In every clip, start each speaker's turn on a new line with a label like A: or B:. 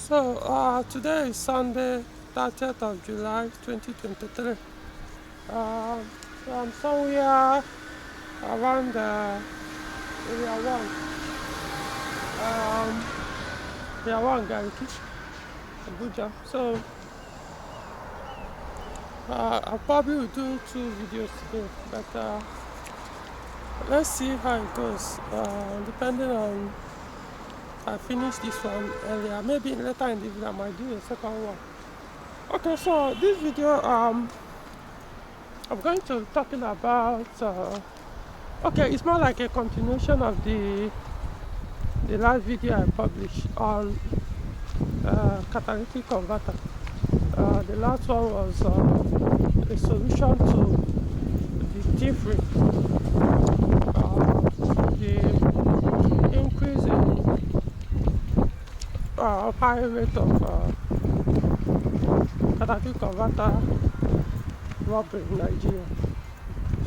A: So today is Sunday, 30th of July 2023. So I'm somewhere around area 1, um, area 1 Gariki, Abuja. So I probably will do 2 videos today, but let's see how it goes. Depending on if I finish this one earlier, maybe later in the video I might do a second one. Okay, so this video I'm going to be talking about okay, it's more like a continuation of the last video I published on catalytic converter. The last one was a solution to the difference, the increase in high rate of catalytic converter robbery in Nigeria.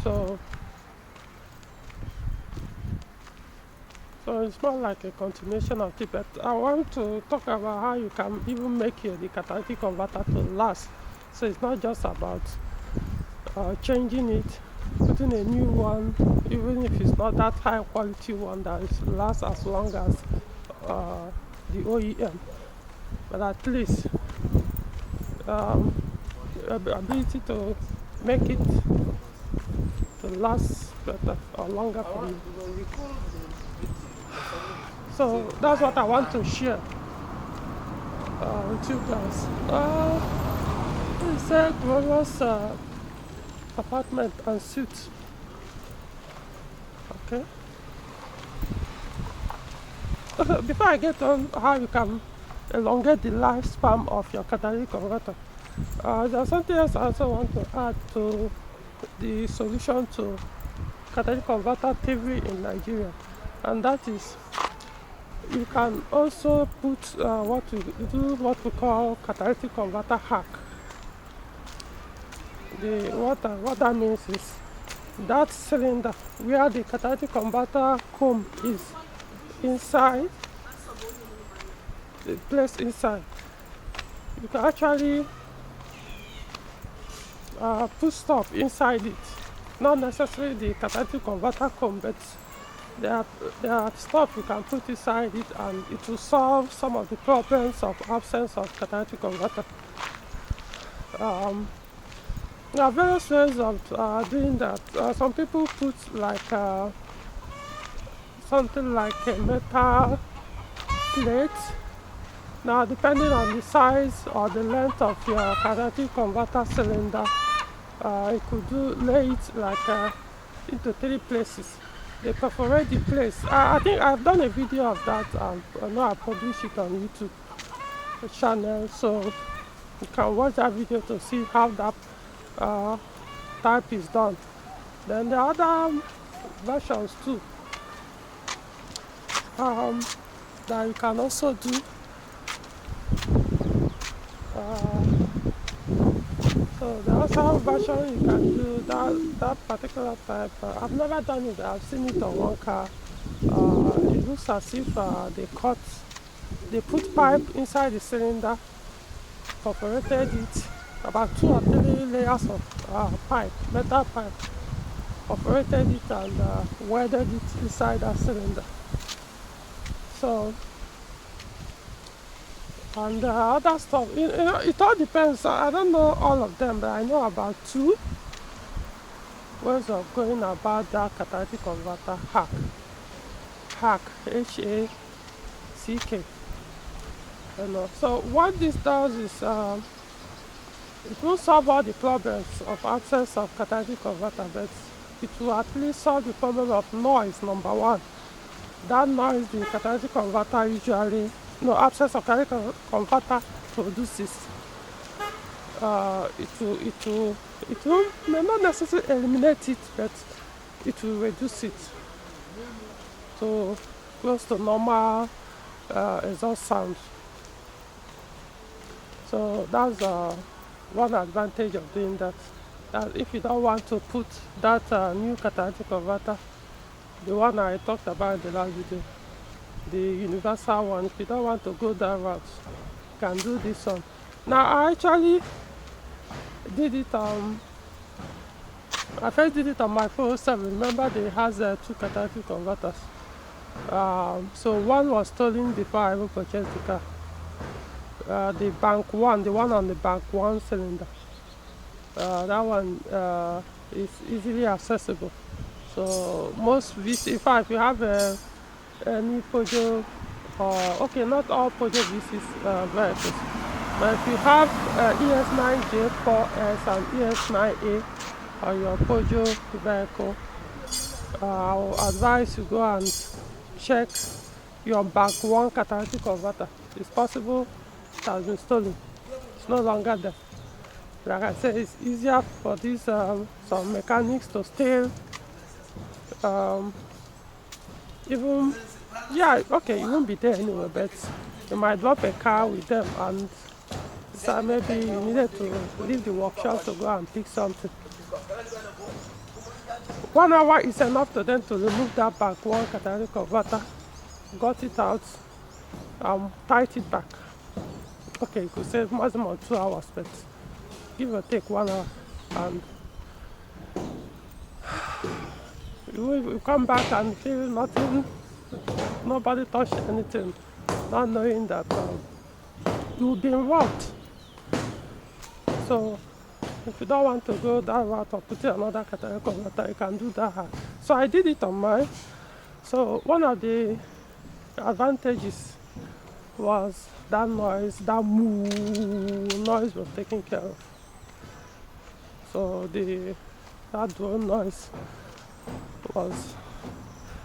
A: So it's more like a continuation of it, but I want to talk about how you can even make the catalytic converter to last. So it's not just about changing it, putting a new one, even if it's not that high quality one that lasts as long as the OEM, but at least ability to make it to last better or longer for you. So that's what I want to share with you guys. It's a glorious apartment and suite. Okay. Before I get on how you can elongate the lifespan of your catalytic converter, there's something else I also want to add to the solution to catalytic converter thievery in Nigeria, and that is you can also put what we call catalytic converter hack. What that means is that cylinder where the catalytic converter comb is inside, the place inside, you can actually put stuff inside it. Not necessarily the catalytic converter comb, but there are stuff you can put inside it, and it will solve some of the problems of absence of catalytic converter. There are various ways of doing that. Some people put like something like a metal plate. Now, depending on the size or the length of your catalytic converter cylinder, you could lay it like into 3 places. They perforate the place. I think I've done a video of that, and I know I published it on YouTube channel, so you can watch that video to see how that type is done. Then the other versions too that you can also do. So the other version you can do that particular type. I've never done it, I've seen it on one car. It looks as if they put pipe inside the cylinder, perforated it, about 2 or 3 layers of pipe, metal pipe, perforated it and welded it inside that cylinder. So, and other stuff, it all depends. I don't know all of them, but I know about 2 ways of going about that catalytic converter hack. Hack, H-A-C-K. So what this does is it will solve all the problems of absence of catalytic converter, but it will at least solve the problem of noise, number 1. That noise the catalytic converter usually, absence of catalytic converter produces, it may not necessarily eliminate it, but it will reduce it to close to normal exhaust sound. So that's one advantage of doing that. If you don't want to put that new catalytic converter, the one I talked about in the last video, the universal one, if you don't want to go that route, can do this one. Now I actually did it I first did it on my 407. Remember, they has 2 catalytic converters. So one was stolen before I even purchased the car. The one on the bank one cylinder. That one is easily accessible. So most VC, in fact, if you have any Peugeot, okay, not all Peugeot VCs vehicles, but if you have ES9J4S and ES9A on your Peugeot vehicle, I'll advise you go and check your back one catalytic converter. It's possible it has been stolen. It's no longer there. Like I said, it's easier for these some mechanics to steal. Even, yeah, okay, you won't be there anyway, but you might drop a car with them, and so maybe you needed to leave the workshop to go and pick something. 1 hour is enough to them to remove that back one catalytic converter, got it out, tied it back. Okay, you could save maximum 2 hours, but give or take 1 hour, and you will come back and feel nothing, nobody touched anything, not knowing that you will be involved. So if you don't want to go that route or put in another catalytic converter, you can do that. So I did it on mine. So one of the advantages was that noise, that moo noise was taken care of. So that drone noise was,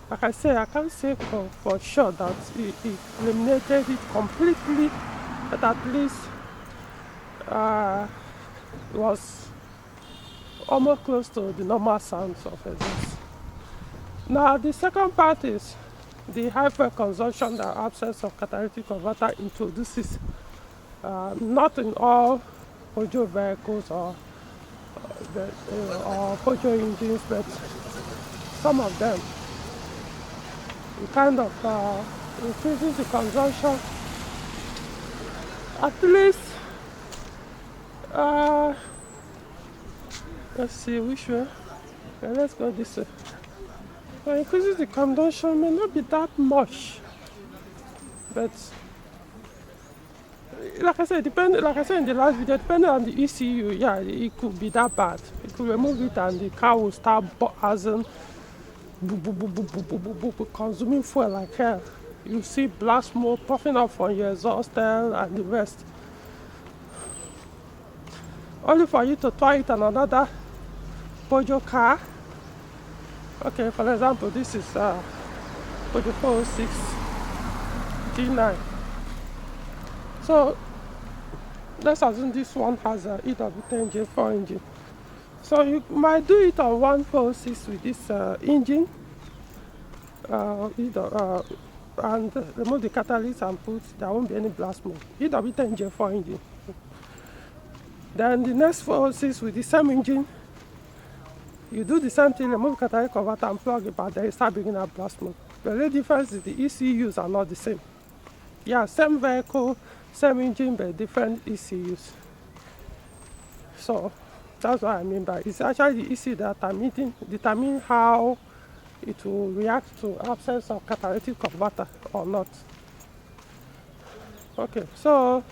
A: like I say, I can't say for sure that it eliminated it completely, but at least it was almost close to the normal sounds of exhaust. Now the second part is the high fuel consumption that absence of catalytic converter introduces. Not in all Peugeot vehicles or Peugeot engines, but some of them. It kind of increases the consumption. At least, let's see which way. Okay, let's go this way. So increases the consumption may not be that much, but like I said, in the last video, depending on the ECU, yeah, it could be that bad. You could remove it and the car will start consuming fuel like hell. You see black smoke puffing up from your exhaust tail and the rest. Only for you to try it on another Peugeot car. Okay, for example, this is Peugeot 406 G9. So let's assume this one has a EW10J4 engine. So you might do it on 146 with this engine, and remove the catalyst and put, there won't be any blast smoke. EW10J4 engine. Then the next 406 with the same engine, you do the same thing, remove the catalytic converter and plug it back, then you start bringing out blast smoke. The only difference is the ECUs are not the same. Yeah, same vehicle, same engine, but different ECUs. So that's what I mean by it's actually the ECU that determine how it will react to absence of catalytic converter or not. Okay, so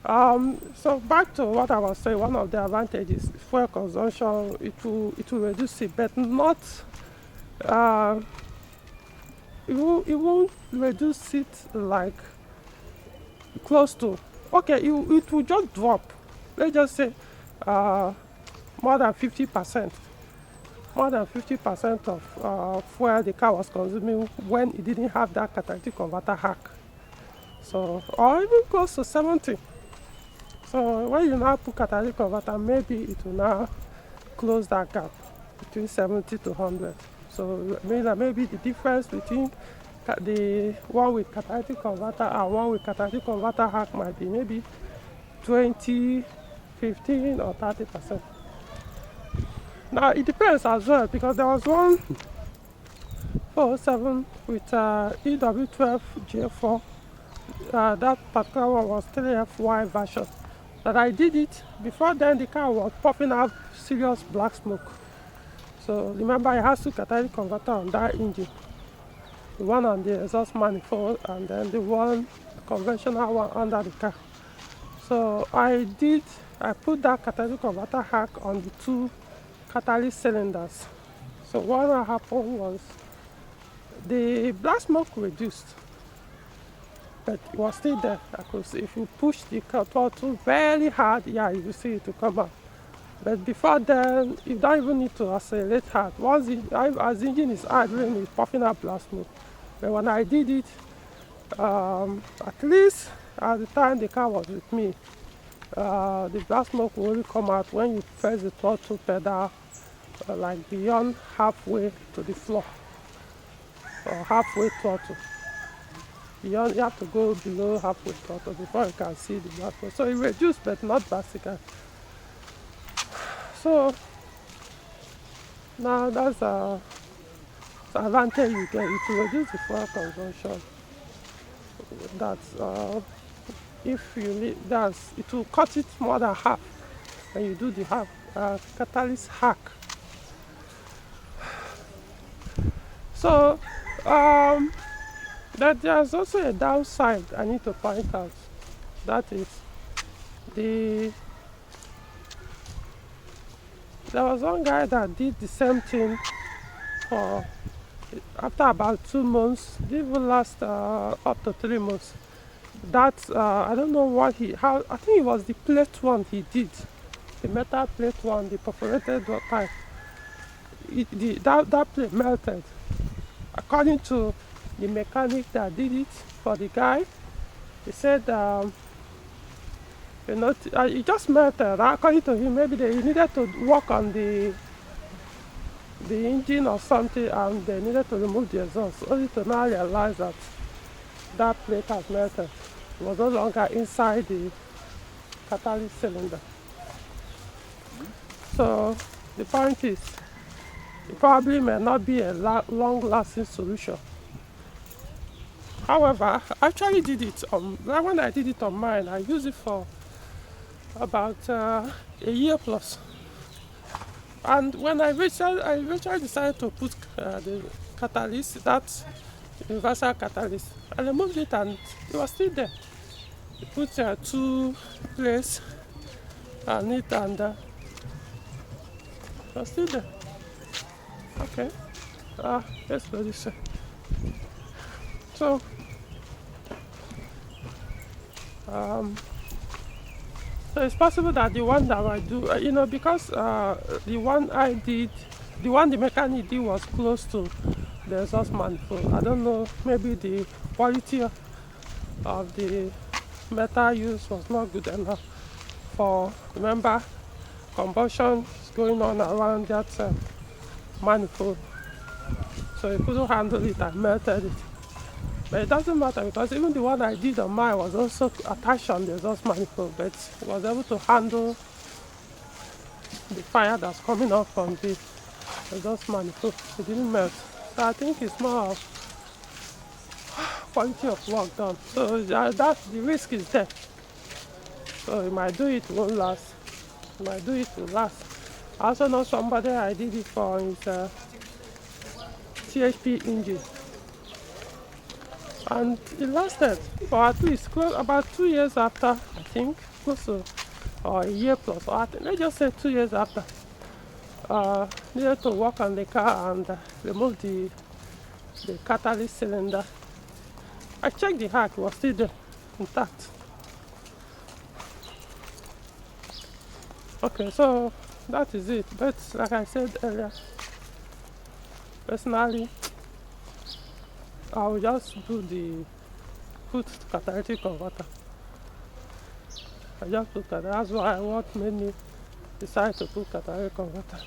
A: back to what I was saying. One of the advantages is fuel consumption. It will reduce it, but not. It won't reduce it like close to. Okay, it will just drop. Let's just say more than 50%. More than 50% of fuel the car was consuming when it didn't have that catalytic converter hack. So, or even close to 70. So when you now put catalytic converter, maybe it will now close that gap between 70 to 100. So maybe the difference between the one with catalytic converter and one with catalytic converter hack might be maybe 20, 15 or 30%. Now it depends as well, because there was one 407 with EW12J4 that particular one was 3FY version. That I did it. Before then, the car was popping out serious black smoke. So remember, I had two catalytic converter on that engine. The one on the exhaust manifold, and then the one conventional one under the car. So I put that catalytic converter hack on the two catalyst cylinders. So what happened was the black smoke reduced, but it was still there. Because if you push the throttle very hard, yeah, you will see it to come out. But before then, you don't even need to accelerate hard. As the engine is idling, it's puffing out black smoke. But when I did it, at least at the time the car was with me, the black smoke will only come out when you press the throttle pedal like beyond halfway to the floor, or halfway throttle. You have to go below halfway throttle before you can see the black smoke. So it reduced, but not drastically. So now that's the advantage you get. It will reduce the fuel consumption. That's if you need, it will cut it more than half when you do the catalyst hack. So that there's also a downside I need to point out. That is there was one guy that did the same thing for after about 2 months. It even last up to 3 months. That I don't know what I think it was the plate one he did, the metal plate one, the perforated type. That plate melted. According to the mechanic that did it for the guy, he said it just melted. According to him, maybe they needed to work on the engine or something, and they needed to remove the exhaust, only to now realize that plate has melted. It was no longer inside the catalyst cylinder. So the point is, it probably may not be a long-lasting solution. However, I actually did it when I did it on mine. I used it for about a year plus. And when I eventually decided to put the catalyst, that universal catalyst, I removed it and it was still there. I put 2 plates on it and it was still there. Okay, let's go this way. So, so it's possible that the one that I do, because the one the mechanic did was close to the exhaust manifold. I don't know, maybe the quality of the metal used was not good enough for, remember, combustion is going on around that manifold. So it couldn't handle it and melted it. But it doesn't matter, because even the one I did on mine was also attached on the exhaust manifold, but it was able to handle the fire that's coming out from the exhaust manifold. It didn't melt. So I think it's more of quality of work done. So the risk is there. So you might do it, it won't last. You might do it, it will last. I also know somebody I did it for his CHP engine. And it lasted for at least about 2 years after, I think, close to, or a year plus, or let's just say 2 years after. Needed to work on the car and remove the catalyst cylinder. I checked the hack, it was still there, intact. Okay, so that is it. But like I said earlier, personally, I will just put catalytic converter. I just put that. That's what made me decide to put catalytic converter.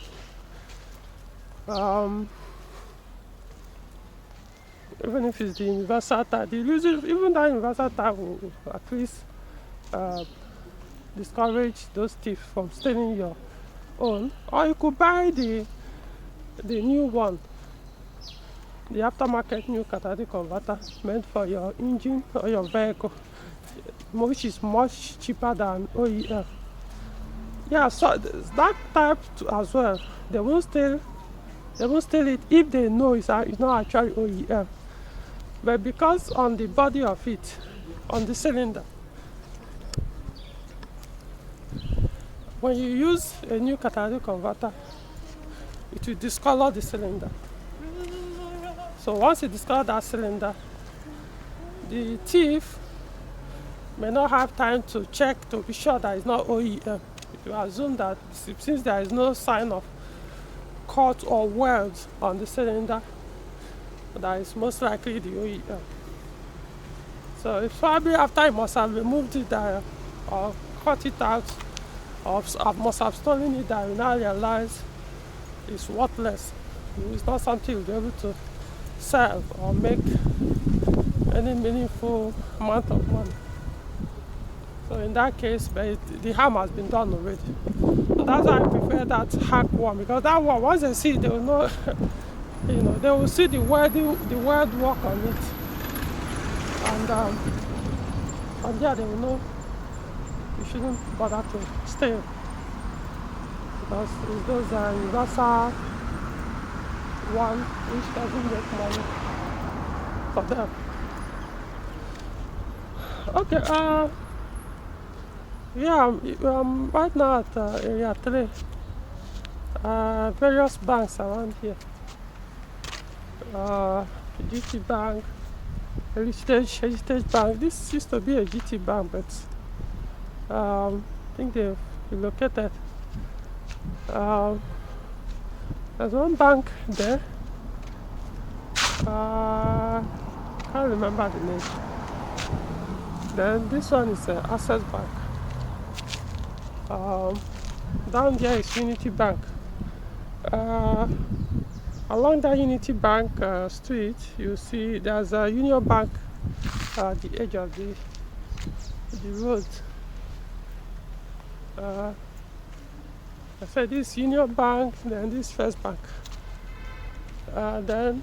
A: Even if it's the universal type, even that universal type will at least discourage those thieves from stealing your own. Or you could buy the new one, the aftermarket new catalytic converter meant for your engine or your vehicle. which is much cheaper than OEM. Yeah, so that type as well, they won't steal it if they know it's not actually OEM. But because on the body of it, on the cylinder, when you use a new catalytic converter, it will discolor the cylinder. So once you discolor that cylinder, the thief may not have time to check to be sure that it's not OEM. You assume that since there is no sign of cut or weld on the cylinder, that is most likely the OEM. So it's probably after you must have removed it or cut it out, or must have stolen it, that you now realize it's worthless. It's not something you'll be able to sell or make any meaningful amount of money. So in that case, the harm has been done already. So that's why I prefer that hack one, because that one, once they see it, they will know, they will see the word work on it, and yeah, they will know you shouldn't bother to steal, because it's those universal one which doesn't make money for them. Okay, right now at area 3, various banks around here. GT Bank, Heritage Bank. This used to be a GT Bank, but I think they've relocated. There's one bank there. Can't remember the name. Then this one is Access Bank. Down there is Unity Bank. Along that Unity Bank street, you see there's a Union Bank at the edge of the road. I said this Union Bank, then this First Bank. Then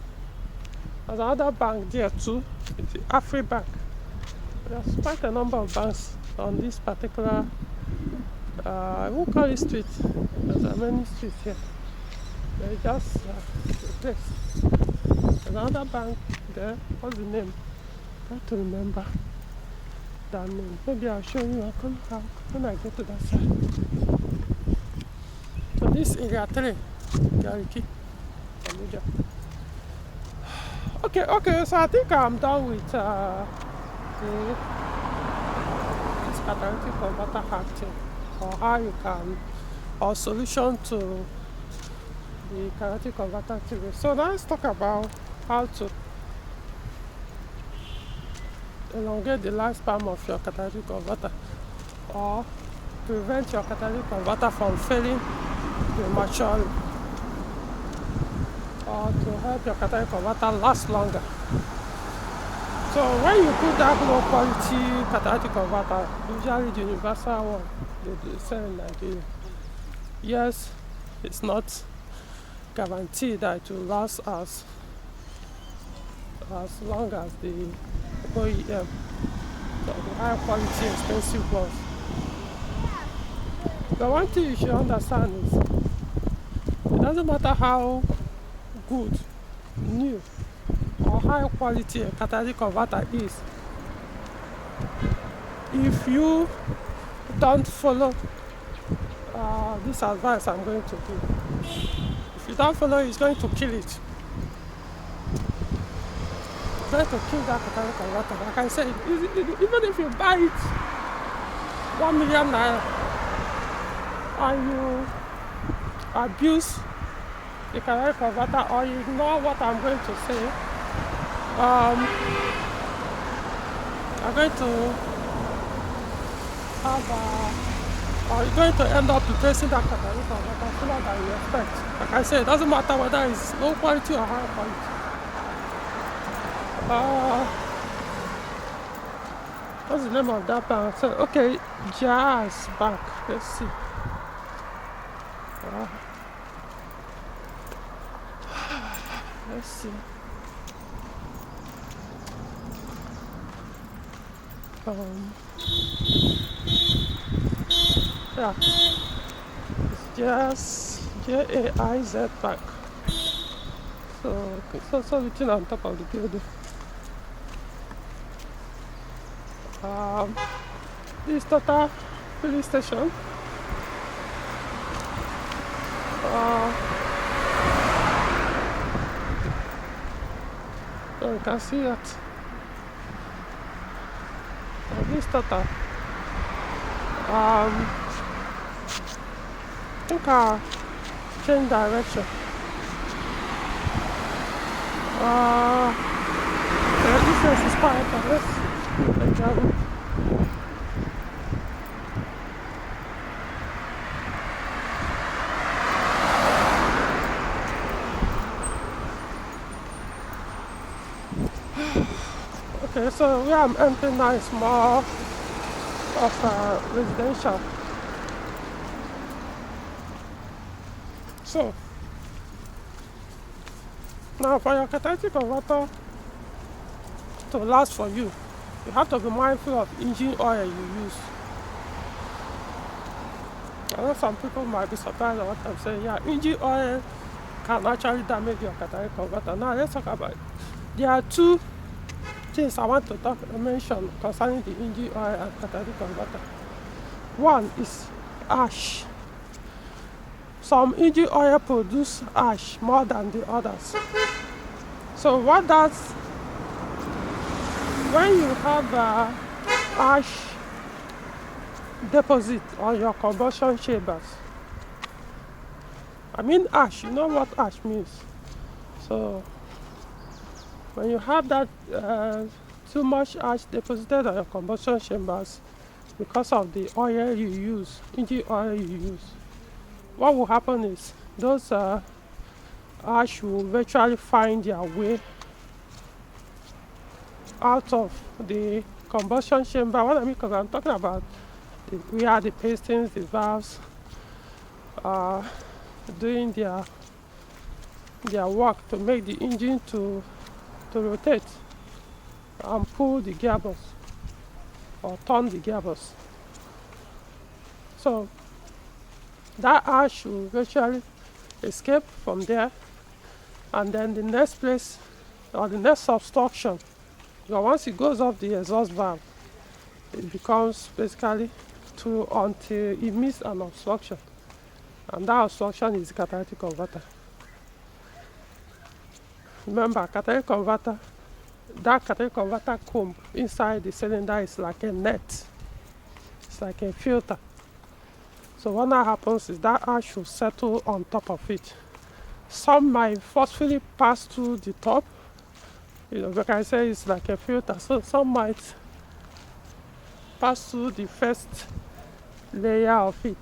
A: there's another bank there too, it's the Afri Bank. There's quite a number of banks on this particular, I won't call it street, there's many streets here. They're just a place. There's another bank there, what's the name? I have to remember that name. Maybe I'll show you when I get to that side. So this area 3, Gariki, Abuja. Okay, so I think I'm done with this catalytic converter hack thing, or how you can, or solution to the catalytic converter theory. So now let's talk about how to elongate the lifespan of your catalytic converter, or prevent your catalytic converter from failing prematurely, or to help your catalytic converter last longer. So when you put that low quality catalytic converter, usually the universal one they sell in Nigeria, yes, it's not guaranteed that it will last as long as the OEM, so the high quality expensive ones. But one thing you should understand is it doesn't matter how good, new, or high quality a catalytic converter is, if you don't follow this advice I'm going to give. If you don't follow, it's going to kill it. It's going to kill that catalytic converter. Like I said, even if you buy it 1 million naira and you abuse the catalytic converter, or you ignore what I'm going to say, you're going to or you're going to end up replacing that catalytic converter sooner than you expect. Like I said, it doesn't matter whether it's low quality or high quality. What's the name of that bank? So, okay, Jazz Bank. Let's see. Let's see. Yeah, it's just JAIZ Bank. So it's also written on top of the building. This Total filling station. So you can see that. This Total. I think I'll change direction. This place is quiet, let's okay, so where I'm entering now is more of residential. So now for your catalytic converter to last for you, you have to be mindful of engine oil you use. I know some people might be surprised at what I'm saying. Yeah, engine oil can actually damage your catalytic converter. Now let's talk about it. There are two things I want to mention concerning the engine oil and catalytic converter. One is ash. Some engine oil produce ash more than the others. So what does, when you have ash deposit on your combustion chambers, I mean ash, you know what ash means. So when you have that too much ash deposited on your combustion chambers because of the oil you use, engine oil you use, what will happen is those ash will eventually find their way out of the combustion chamber. What I mean, because I'm talking about where the pistons, the valves are doing their work to make the engine to rotate and pull the gearbox or turn the gearbox. So that ash will eventually escape from there, and then the next place or the next obstruction, because once it goes off the exhaust valve, it becomes basically through until it meets an obstruction, and that obstruction is the catalytic converter. Remember, catalytic converter, that catalytic converter comb inside the cylinder is like a net, it's like a filter. So what now happens is that ash will settle on top of it. Some might forcefully pass through the top, like I say, it's like a filter. So some might pass through the first layer of it,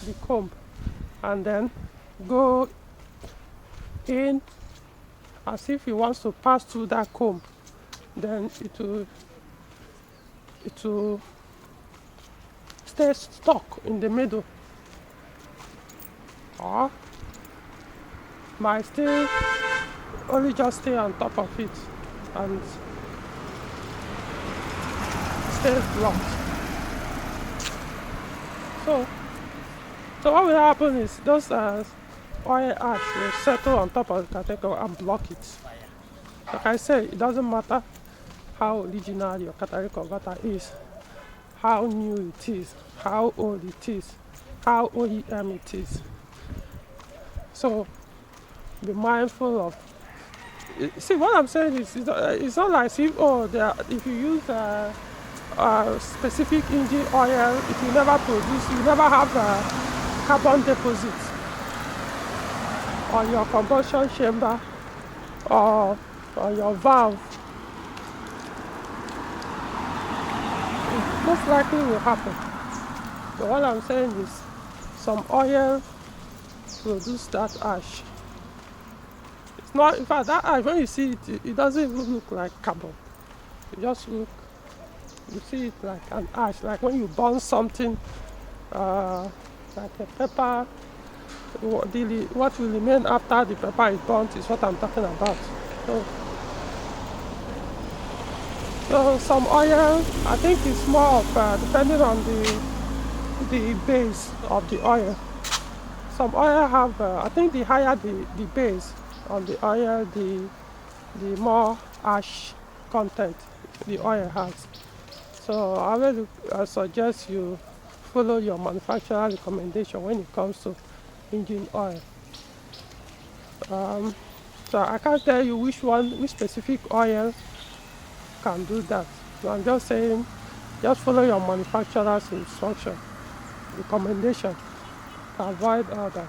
A: the comb, and then go in as if it wants to pass through that comb. Then it will stay stuck in the middle, or might still only just stay on top of it and stay blocked. So what will happen is those oil ash will settle on top of the catalytic and block it. Like I say, it doesn't matter how original your catalytic converter is, how new it is, how old it is, how OEM it is. So be mindful of. See, what I'm saying is, it's not like if you use a specific engine oil, it will never produce, you never have a carbon deposit on your combustion chamber or on your valve. It most likely will happen. But what I'm saying is, some oil produce that ash. It's not, in fact, that ash, when you see it, it doesn't even look like carbon. It just you see it like an ash, like when you burn something, like a pepper. What will remain after the pepper is burnt is what I'm talking about. So So some oil, I think it's more of depending on the base of the oil. Some oil have, I think the higher the base on the oil, the more ash content the oil has. So I will suggest you follow your manufacturer recommendation when it comes to engine oil. So I can't tell you which specific oil can do that. So I'm just saying, just follow your manufacturer's instruction, recommendation to avoid all that.